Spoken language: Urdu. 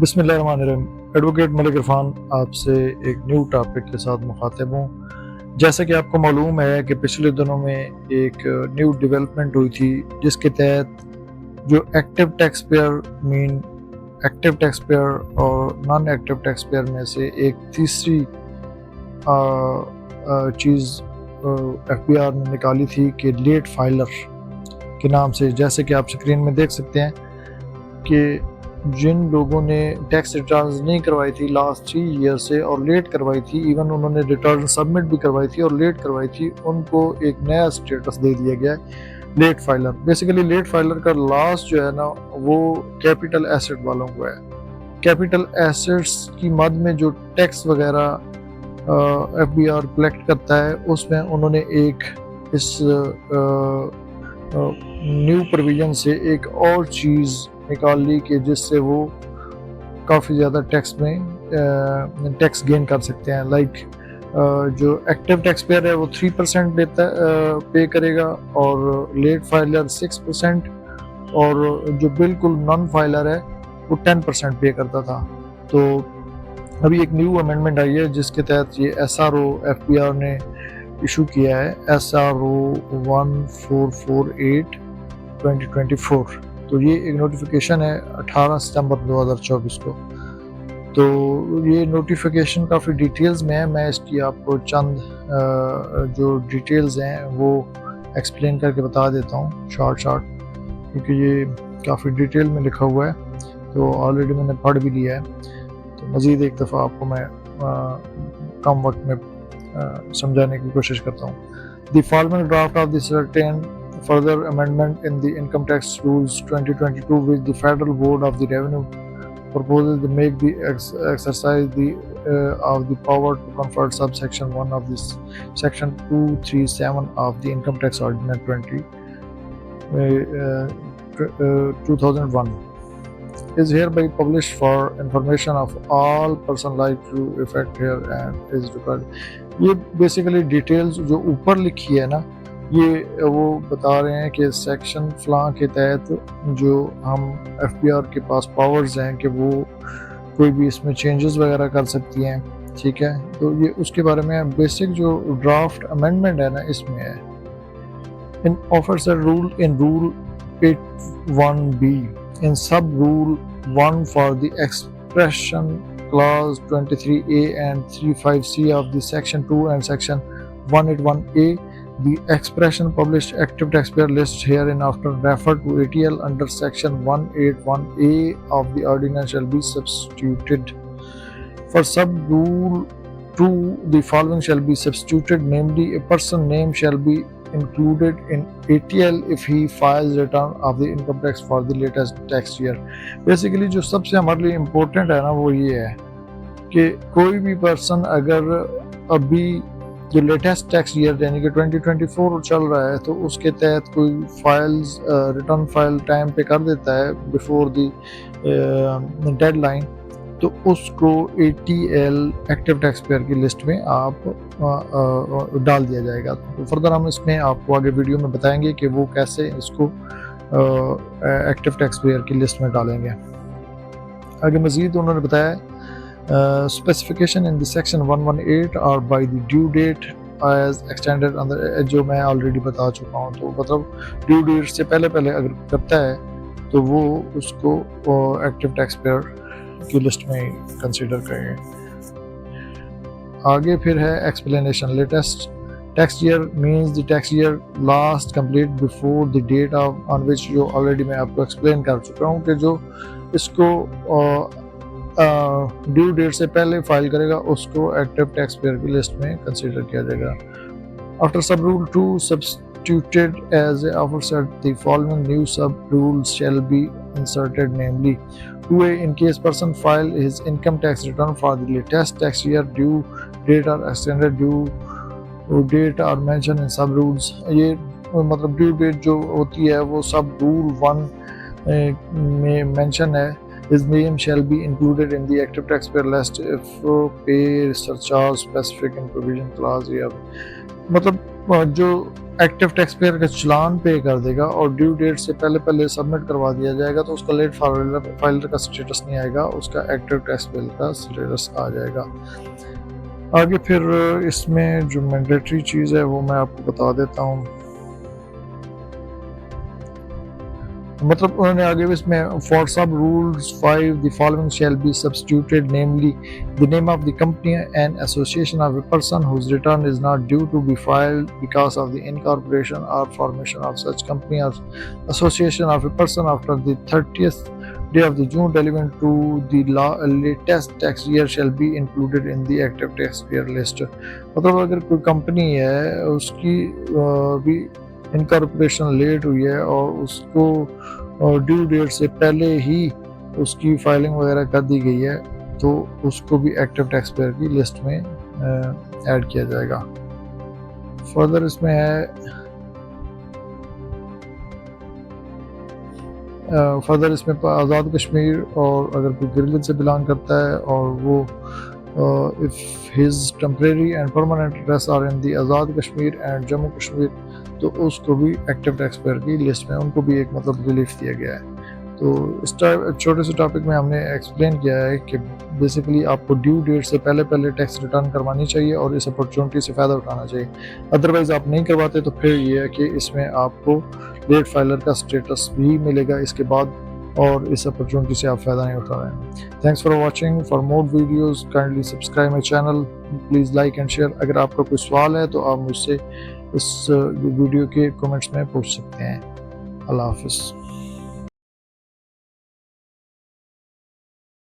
بسم اللہ الرحمن الرحیم۔ ایڈوکیٹ ملک عرفان آپ سے ایک نیو ٹاپک کے ساتھ مخاطب ہوں۔ جیسا کہ آپ کو معلوم ہے کہ پچھلے دنوں میں ایک نیو ڈیولپمنٹ ہوئی تھی جس کے تحت جو active tax payer active tax payer اور نان ایکٹیو ٹیکس پیئر میں سے ایک تیسری چیز ایف بی آر نے نکالی تھی کہ لیٹ فائلر کے نام سے، جیسے کہ آپ سکرین میں دیکھ سکتے ہیں کہ جن لوگوں نے ٹیکس ریٹرنز نہیں کروائی تھی لاسٹ 3 ایئر سے اور لیٹ کروائی تھی، ایون انہوں نے ریٹرن سبمٹ بھی کروائی تھی اور لیٹ کروائی تھی، ان کو ایک نیا سٹیٹس دے دیا گیا ہے late filer. Basically late filer کا لاس جو ہے نا وہ کیپٹل ایسٹ والوں کو ہے۔ کیپٹل ایسٹس کی مد میں جو ٹیکس وغیرہ ایف بی آر کلیکٹ کرتا ہے اس میں انہوں نے ایک اس نیو پروویژن سے ایک اور چیز نکال لی کہ جس سے وہ کافی زیادہ ٹیکس میں ٹیکس گین کر سکتے ہیں۔ لائک جو ایکٹیو ٹیکس پیئر ہے وہ 3% پے کرے گا اور لیٹ فائلر 6%، اور جو بالکل نان فائلر ہے وہ 10% پے کرتا تھا۔ تو ابھی ایک نیو امینڈمنٹ آئی ہے جس کے تحت یہ S R O F B R نے ایشو کیا ہے، ایس آر او 1448/2024۔ تو یہ ایک نوٹیفیکیشن ہے 18 ستمبر 2024 کو۔ تو یہ نوٹیفیکیشن کافی ڈیٹیلز میں ہے، میں اس کی آپ کو چند جو ڈیٹیلز ہیں وہ ایکسپلین کر کے بتا دیتا ہوں شارٹ کیونکہ یہ کافی ڈیٹیل میں لکھا ہوا ہے، تو آلریڈی میں نے پڑھ بھی لیا ہے، تو مزید ایک دفعہ آپ کو میں کم وقت میں سمجھانے کی کوشش کرتا ہوں۔ The following draft of the certain further amendment in the Income Tax Rules 2022 which the Federal Board of the Revenue proposes to make the exercise of the power to convert subsection 1 of this section 237 of the Income Tax Ordinance 2001 is hereby published for information of all person like to effect here and is required۔ یہ بیسیکلی ڈیٹیلز جو اوپر لکھی ہے نا، یہ وہ بتا رہے ہیں کہ سیکشن فلاں کے تحت جو ہم ایف بی آر کے پاس پاورز ہیں کہ وہ کوئی بھی اس میں چینجز وغیرہ کر سکتی ہیں، ٹھیک ہے۔ تو یہ اس کے بارے میں بیسک جو ڈرافٹ امینڈمنٹ ہے نا اس میں ہے۔ ان offers rule in rule 81B in sub rule 1 for the expression clause 23A and 35C of the section 2 and section 181A, the expression published active taxpayer list hereinafter referred to ATL under section 181A of the ordinance shall be substituted। For sub rule 2, the following shall be substituted, namely a person name shall be included in ATL if he files return of the income tax for the latest tax year۔ Basically جو سب سے ہمارے لیے امپورٹنٹ ہے نا وہ یہ ہے کہ کوئی بھی پرسن اگر ابھی جو لیٹسٹ ٹیکس ایئر یعنی کہ 2024 چل رہا ہے تو اس کے تحت کوئی فائلز ریٹرن فائل ٹائم پہ کر دیتا ہے بفور دی ڈیڈ لائن، تو اس کو A T L active tax pair کی لسٹ میں آپ ڈال دیا جائے گا۔ تو فردر ہم اس میں آپ کو آگے ویڈیو میں بتائیں گے کہ وہ کیسے اس کو ایکٹیو ٹیکس پیئر کی لسٹ میں ڈالیں گے۔ آگے مزید انہوں نے بتایا اسپیسیفکیشن ان دی سیکشن 118 اور by the due date as extended اندر، جو میں آلریڈی بتا چکا ہوں، تو مطلب ڈیو ڈیٹ سے پہلے اگر کرتا ہے تو وہ اس کو ایکٹیو ٹیکس پیئر کی لسٹ میں کنسیڈر کریں۔ آگے پھر ہے explanation. Latest tax year means the tax year last complete before the date on which, جو آلریڈی میں آپ کو ایکسپلین کر چکا ہوں کہ جو اس کو ڈیو ڈیٹ سے پہلے فائل کرے گا اس کو ایکٹیو ٹیکس پیئر کی لسٹ میں کنسیڈر کیا جائے گا۔ After sub role 2 substituted as aforesaid, the following new sub rules shall be inserted, namely 2A, in case person file his income tax return for the latest tax year, due date or extended due date are mentioned in sub rules۔ یہ مطلب ڈیو ڈیٹ جو ہوتی ہے وہ سب رول 1 میں مینشن ہے۔ His name shall be included in the active taxpayer list if pay surcharge specific in provision clause here۔ مطلب جو ایکٹیو ٹیکس پیئر کا چلان پے کر دے گا اور ڈیو ڈیٹ سے پہلے پہلے سبمٹ کروا دیا جائے گا تو اس کا لیٹ فائلر کا سٹیٹس نہیں آئے گا، اس کا ایکٹیو ٹیکس پیئر کا سٹیٹس آ جائے گا۔ آگے پھر اس میں جو مینڈیٹری چیز ہے وہ میں آپ کو بتا دیتا ہوں، مطلب انہوں نے آگے اس میں for sub rules 5 the following shall be substituted, namely the name of the company and association of a person whose return is not due to be filed because of the incorporation or formation of such company or association of a person after the 30th day of the June relevant to the latest tax year shall be included in the active taxpayer list۔ مطلب اگر کوئی کمپنی ہے اس کی بھی انکارپوریشن لیٹ ہوئی ہے اور اس کو ڈیو ڈیٹ سے پہلے ہی اس کی فائلنگ وغیرہ کر دی گئی ہے تو اس کو بھی ایکٹیو ٹیکس پیئر کی لسٹ میں ایڈ کیا جائے گا۔ فردر اس میں ہے آزاد کشمیر، اور اگر کوئی گرگت سے بلانگ کرتا ہے اور وہ if his temporary and permanent address are in the Azad Kashmir and Jammu Kashmir تو اس کو بھی ایکٹیو ٹیکس پیئر کی لسٹ میں ان کو بھی ایک مطلب ریلیف دیا گیا ہے۔ تو اس چھوٹے سے ٹاپک میں ہم نے ایکسپلین کیا ہے کہ بیسیکلی آپ کو ڈیو ڈیٹ سے پہلے ٹیکس ریٹرن کروانی چاہیے اور اس اپرچونٹی سے فائدہ اٹھانا چاہیے، ادروائز آپ نہیں کرواتے تو پھر یہ ہے کہ اس میں آپ کو لیٹ فائلر کا سٹیٹس بھی ملے گا اس کے بعد، اور اس اپرچونٹی سے آپ فائدہ نہیں اٹھا رہے ہیں۔ Thanks for watching, for more videos kindly subscribe my channel, please like and share. اگر آپ کا کوئی سوال ہے تو آپ مجھ سے اس ویڈیو کے کمنٹس میں پوچھ سکتے ہیں۔ اللہ حافظ۔